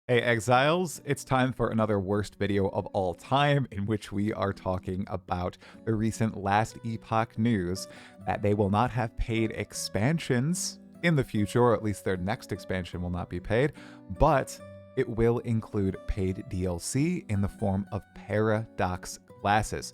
Hey Exiles, it's time for another worst video of all time in which we are talking about the recent Last Epoch news that they will not have paid expansions in the future, or at least their next expansion will not be paid, but it will include paid DLC in the form of Paradox classes.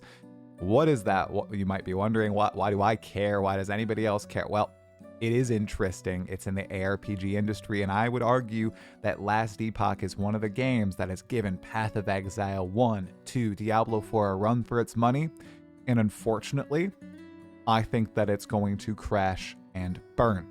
What is that? What you might be wondering, why do I care? Why does anybody else care? Well, it is interesting. It's in the ARPG industry, and I would argue that Last Epoch is one of the games that has given Path of Exile 1, 2, Diablo 4 a run for its money, and unfortunately, I think that it's going to crash and burn.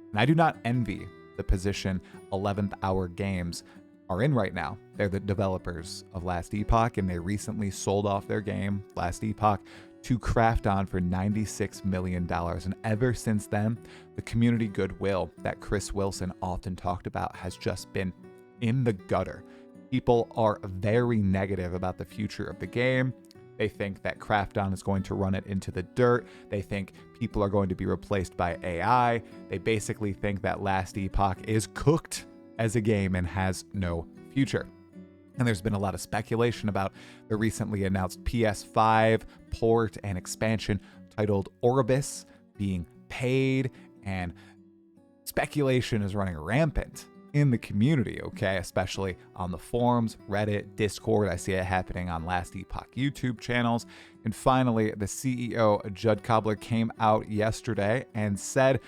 And I do not envy the position 11th Hour Games are in right now. They're the developers of Last Epoch, and they recently sold off their game, Last Epoch, to Krafton for $96 million. And ever since then, the community goodwill that Chris Wilson often talked about has just been in the gutter. People are very negative about the future of the game. They think that Krafton is going to run it into the dirt. They think people are going to be replaced by AI. They basically think that Last Epoch is cooked as a game and has no future. And there's been a lot of speculation about the recently announced PS5 port and expansion titled Orbis being paid, and speculation is running rampant in the community, okay? Especially on the forums, Reddit, Discord. I see it happening on Last Epoch YouTube channels. And finally, the CEO, Judd Cobbler, came out yesterday and said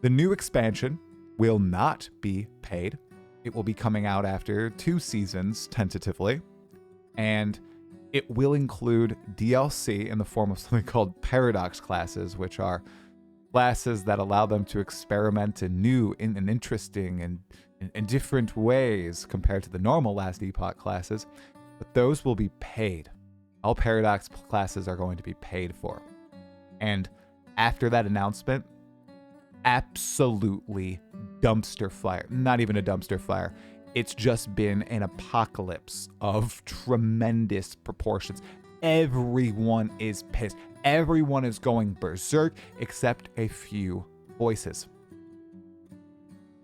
the new expansion will not be paid. It will be coming out after 2 seasons, tentatively, and it will include DLC in the form of something called Paradox classes, which are classes that allow them to experiment in new and interesting and different ways compared to the normal Last Epoch classes, but those will be paid. All Paradox classes are going to be paid for. And after that announcement, absolutely dumpster fire. Not even a dumpster fire. It's just been an apocalypse of tremendous proportions. Everyone is pissed. Everyone is going berserk except a few voices.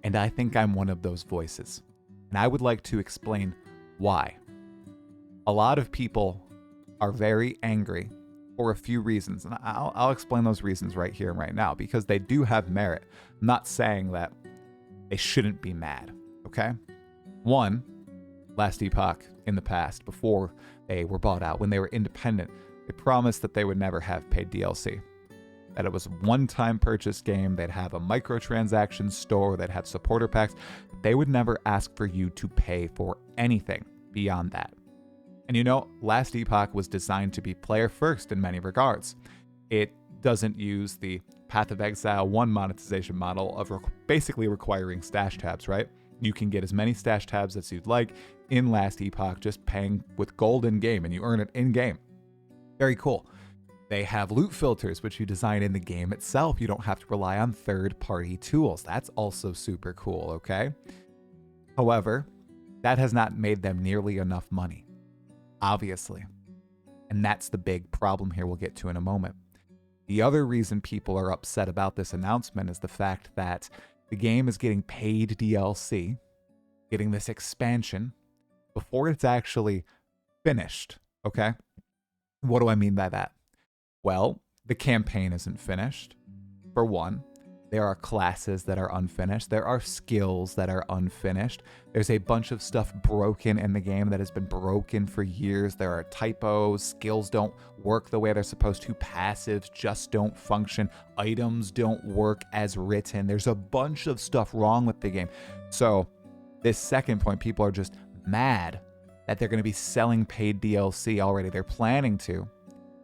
And I think I'm one of those voices. And I would like to explain why. A lot of people are very angry for a few reasons, and I'll explain those reasons right here and right now, because they do have merit. I'm not saying that they shouldn't be mad, okay? One, Last Epoch in the past, before they were bought out, when they were independent, they promised that they would never have paid DLC, that it was a one-time purchase game, they'd have a microtransaction store, they'd have supporter packs, but they would never ask for you to pay for anything beyond that. And you know, Last Epoch was designed to be player first in many regards. It doesn't use the Path of Exile 1 monetization model of basically requiring stash tabs, right? You can get as many stash tabs as you'd like in Last Epoch, just paying with gold in-game, and you earn it in-game. Very cool. They have loot filters, which you design in the game itself. You don't have to rely on third-party tools. That's also super cool, okay? However, that has not made them nearly enough money, obviously. And that's the big problem here we'll get to in a moment. The other reason people are upset about this announcement is the fact that the game is getting paid DLC, getting this expansion, before it's actually finished, okay? What do I mean by that? Well, the campaign isn't finished, for one. There are classes that are unfinished. There are skills that are unfinished. There's a bunch of stuff broken in the game that has been broken for years. There are typos. Skills don't work the way they're supposed to. Passives just don't function. Items don't work as written. There's a bunch of stuff wrong with the game. So this second point, people are just mad that they're going to be selling paid DLC already. They're planning to,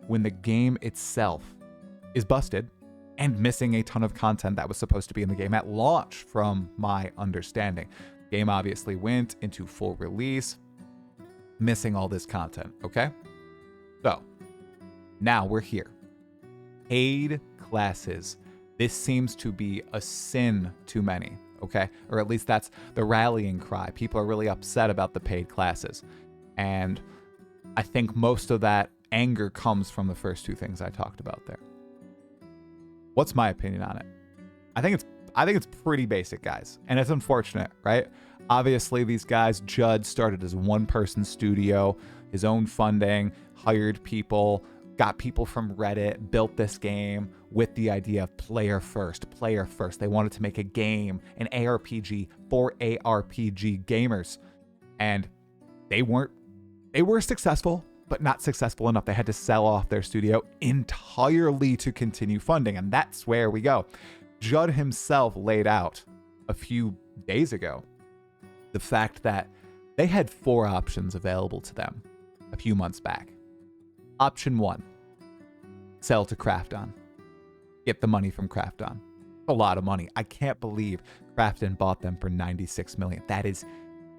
when the game itself is busted and missing a ton of content that was supposed to be in the game at launch, from my understanding. The game obviously went into full release, missing all this content, okay? So, now we're here. Paid classes. This seems to be a sin to many, okay? Or at least that's the rallying cry. People are really upset about the paid classes. And I think most of that anger comes from the first two things I talked about there. What's my opinion on it? I think I think it's pretty basic, guys. And it's unfortunate, right? Obviously, these guys, Judd started as one-person studio, his own funding, hired people, got people from Reddit, built this game with the idea of player first, player first. They wanted to make a game, an ARPG for ARPG gamers. And they were successful, but not successful enough. They had to sell off their studio entirely to continue funding. And that's where we go. Judd himself laid out a few days ago the fact that they had 4 options available to them a few months back. Option 1, sell to Krafton. Get the money from Krafton. A lot of money. I can't believe Krafton bought them for $96 million. That is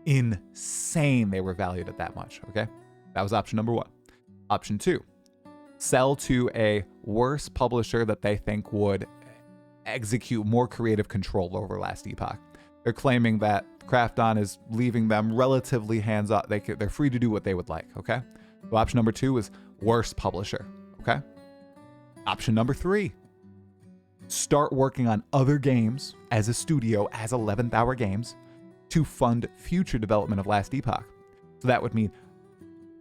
insane they were valued at that much, okay? That was option number 1. Option 2, sell to a worse publisher that they think would execute more creative control over Last Epoch. They're claiming that Krafton is leaving them relatively hands-off. They're free to do what they would like, okay? So option number 2 is worse publisher, okay? Option number 3, start working on other games as a studio, as 11th Hour Games, to fund future development of Last Epoch. So that would mean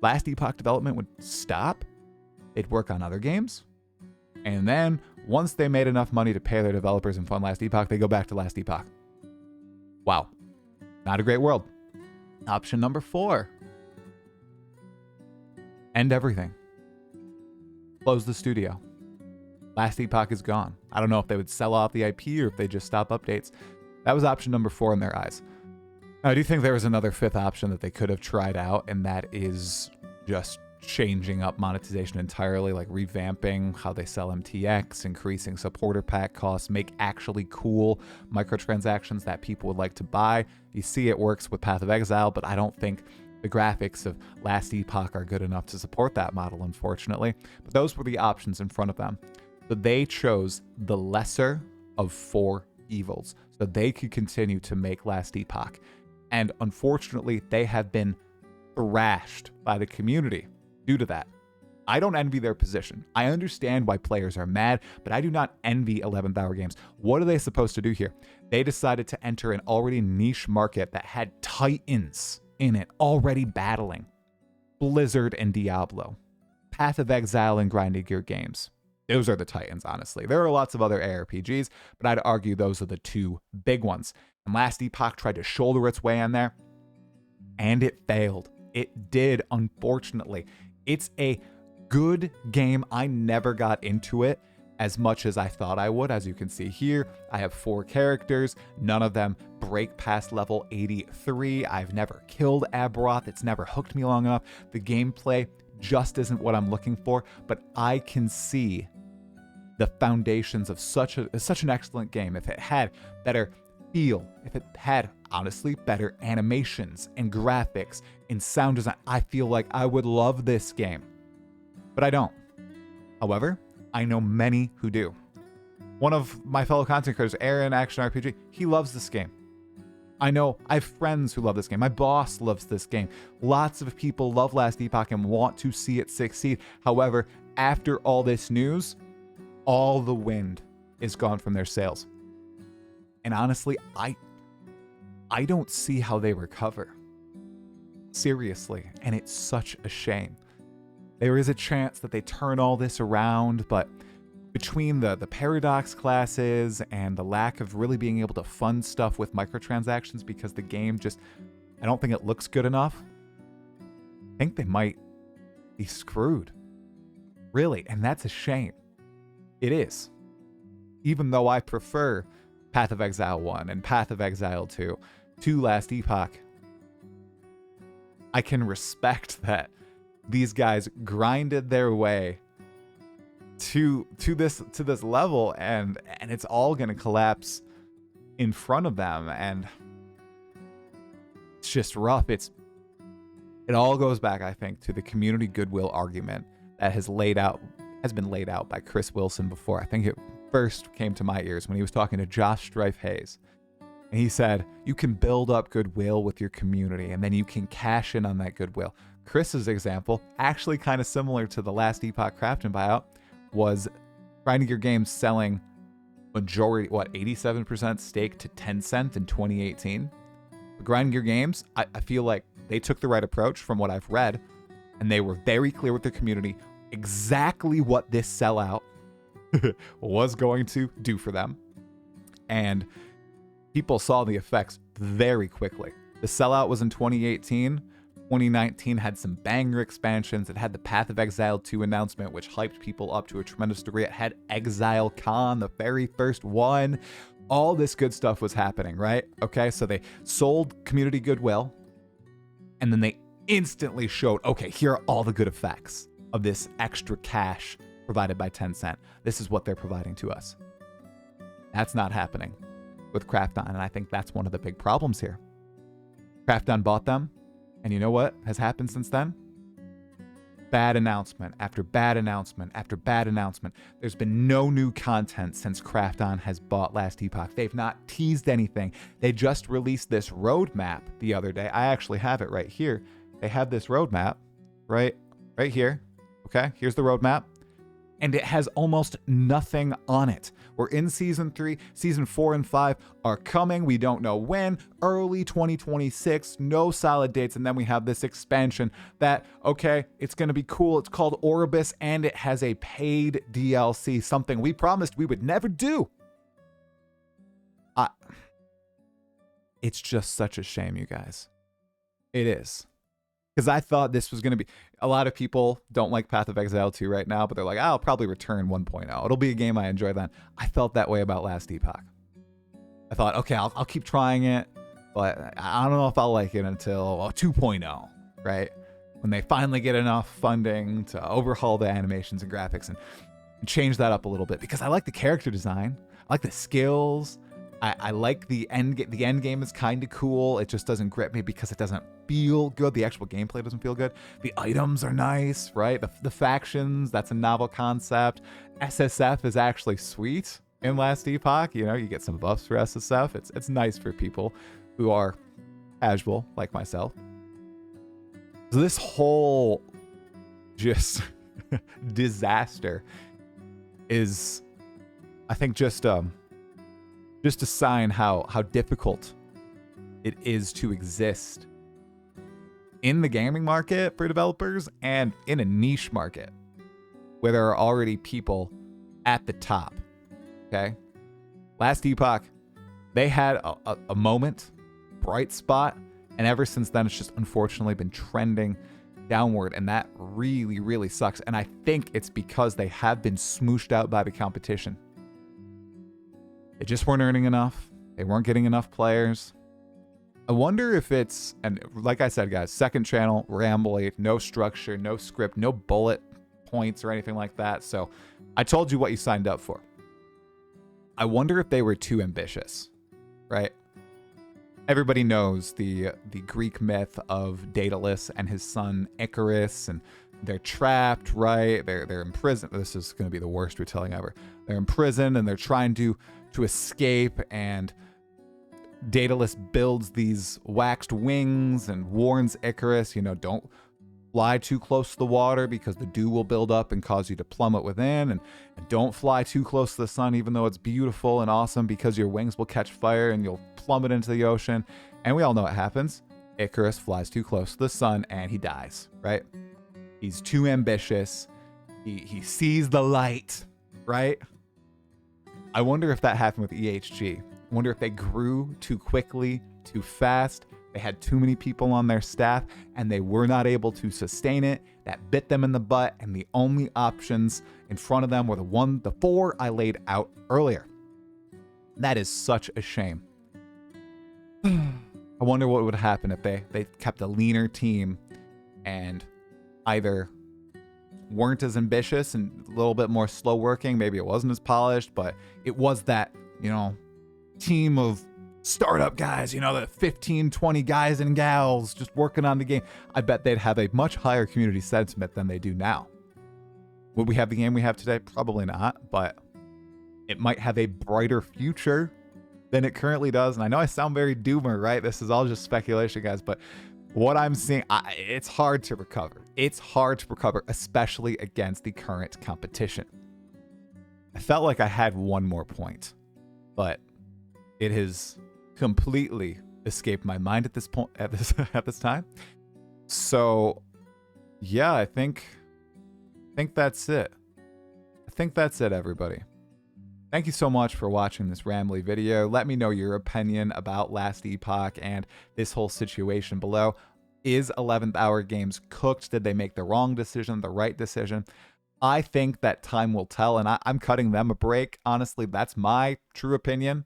Last Epoch development would stop, they'd work on other games, and then once they made enough money to pay their developers and fund Last Epoch, they go back to Last Epoch. Wow. Not a great world. Option number 4. End everything. Close the studio. Last Epoch is gone. I don't know if they would sell off the IP or if they just stop updates. That was option number 4 in their eyes. Now, I do think there was another 5th option that they could have tried out, and that is just changing up monetization entirely, like revamping how they sell MTX, increasing supporter pack costs, make actually cool microtransactions that people would like to buy. You see it works with Path of Exile, but I don't think the graphics of Last Epoch are good enough to support that model, unfortunately. But those were the options in front of them. But they chose the lesser of 4 evils, so they could continue to make Last Epoch. And unfortunately, they have been thrashed by the community due to that. I don't envy their position. I understand why players are mad, but I do not envy 11th Hour Games. What are they supposed to do here? They decided to enter an already niche market that had titans in it already battling. Blizzard and Diablo. Path of Exile and Grinding Gear Games. Those are the titans, honestly. There are lots of other ARPGs, but I'd argue those are the 2 big ones. And Last Epoch tried to shoulder its way in there, and it failed. It did, unfortunately. It's a good game. I never got into it as much as I thought I would. As you can see here, I have 4 characters. None of them break past level 83. I've never killed Abroth. It's never hooked me long enough. The gameplay just isn't what I'm looking for, but I can see the foundations of such an excellent game. If it had better feel, if it had, honestly, better animations and graphics and sound design, I feel like I would love this game. But I don't. However, I know many who do. One of my fellow content creators, Aaron Action RPG, he loves this game. I have friends who love this game. My boss loves this game. Lots of people love Last Epoch and want to see it succeed. However, after all this news, all the wind is gone from their sails. And honestly, I don't see how they recover. Seriously. And it's such a shame. There is a chance that they turn all this around, but between the paradox classes and the lack of really being able to fund stuff with microtransactions because the game just, I don't think it looks good enough, I think they might be screwed. Really, and that's a shame. It is. Even though I prefer Path of Exile 1 and Path of Exile 2 to Last Epoch, I can respect that these guys grinded their way to this level, and it's all going to collapse in front of them, and it's just rough. It all goes back, I think, to the community goodwill argument that has been laid out by Chris Wilson before. I think it first came to my ears when he was talking to Josh Strife Hayes. And he said, you can build up goodwill with your community, and then you can cash in on that goodwill. Chris's example, actually kind of similar to the Last Epoch Craft and buyout, was Grinding Gear Games selling majority, 87% stake to Tencent in 2018. But Grind Gear Games, I feel like they took the right approach from what I've read, and they were very clear with their community exactly what this sellout was going to do for them. And people saw the effects very quickly. The sellout was in 2018. 2019 had some banger expansions. It had the Path of Exile 2 announcement, which hyped people up to a tremendous degree. It had Exile Con, the very first one. All this good stuff was happening, right? Okay, so they sold community goodwill, and then they instantly showed, okay, here are all the good effects of this extra cash provided by Tencent. This is what they're providing to us. That's not happening with Krafton, and I think that's one of the big problems here. Krafton bought them, and you know what has happened since then? Bad announcement after bad announcement after bad announcement. There's been no new content since Krafton has bought Last Epoch. They've not teased anything. They just released this roadmap the other day. I actually have it right here. They have this roadmap right here. Okay, here's the roadmap. And it has almost nothing on it. We're in season 3, season 4 and 5 are coming. We don't know when, early 2026, no solid dates. And then we have this expansion that, okay, it's going to be cool. It's called Orbis, and it has a paid DLC, something we promised we would never do. It's just such a shame, you guys. It is. Because I thought this was going to be... A lot of people don't like Path of Exile 2 right now, but they're like, I'll probably return 1.0. It'll be a game I enjoy then. I felt that way about Last Epoch. I thought, okay, I'll keep trying it, but I don't know if I'll like it until 2.0, right? When they finally get enough funding to overhaul the animations and graphics and change that up a little bit. Because I like the character design. I like the skills. I like the end game is kind of cool. It just doesn't grip me because it doesn't feel good. The actual gameplay doesn't feel good. The items are nice, right? The factions, that's a novel concept. SSF is actually sweet in Last Epoch. You know, you get some buffs for SSF. It's nice for people who are casual like myself. So this whole just disaster is, I think, just a sign how difficult it is to exist in the gaming market for developers and in a niche market where there are already people at the top. Okay? Last Epoch, they had a moment, bright spot, and ever since then it's just unfortunately been trending downward, and that really, really sucks. And I think it's because they have been smooshed out by the competition. They just weren't earning enough. They weren't getting enough players. I wonder if it's, and like I said, guys, second channel, rambly, no structure, no script, no bullet points or anything like that. So I told you what you signed up for. I wonder if they were too ambitious, right? Everybody knows the Greek myth of Daedalus and his son Icarus, and they're trapped, right? They're in prison. This is going to be the worst retelling ever. They're in prison and they're trying to escape, and Daedalus builds these waxed wings and warns Icarus, don't fly too close to the water because the dew will build up and cause you to plummet within, and don't fly too close to the sun even though it's beautiful and awesome because your wings will catch fire and you'll plummet into the ocean. And we all know what happens. Icarus flies too close to the sun and he dies, right? He's too ambitious. He sees the light, right? I wonder if that happened with EHG. I wonder if they grew too quickly, too fast. They had too many people on their staff and they were not able to sustain it. That bit them in the butt, and the only options in front of them were the 4 I laid out earlier. That is such a shame. I wonder what would happen if they kept a leaner team and either weren't as ambitious and a little bit more slow working. Maybe it wasn't as polished, but it was that, team of startup guys, the 15, 20 guys and gals just working on the game. I bet they'd have a much higher community sentiment than they do now. Would we have the game we have today? Probably not, but it might have a brighter future than it currently does. And I know I sound very doomer, right? This is all just speculation, guys, but what I'm seeing, it's hard to recover. It's hard to recover, especially against the current competition. I felt like I had one more point but it has completely escaped my mind at this point, at this time. So yeah, I think that's it. I think that's it, everybody. Thank you so much for watching this rambly video. Let me know your opinion about Last Epoch and this whole situation below. Is 11th Hour Games cooked? Did they make the wrong decision, the right decision? I think that time will tell, and I'm cutting them a break. Honestly, that's my true opinion.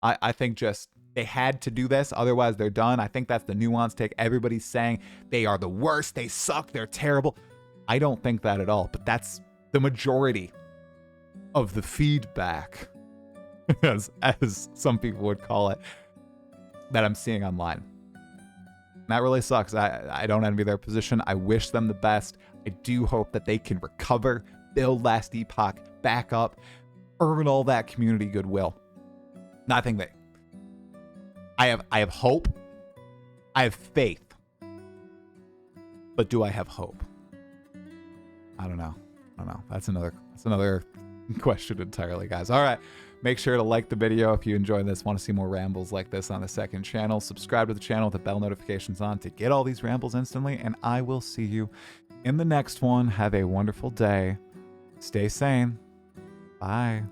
I think just they had to do this, otherwise they're done. I think that's the nuanced take. Everybody's saying they are the worst, they suck, they're terrible. I don't think that at all, but that's the majority of the feedback, as some people would call it, that I'm seeing online. That really sucks. I don't envy their position. I wish them the best. I do hope that they can recover, build Last Epoch back up, earn all that community goodwill. I think that I have hope. I have faith. But do I have hope? I don't know. That's another question entirely, guys. All right. Make sure to like the video if you enjoyed this. Want to see more rambles like this on the second channel. Subscribe to the channel with the bell notifications on to get all these rambles instantly. And I will see you in the next one. Have a wonderful day. Stay sane. Bye.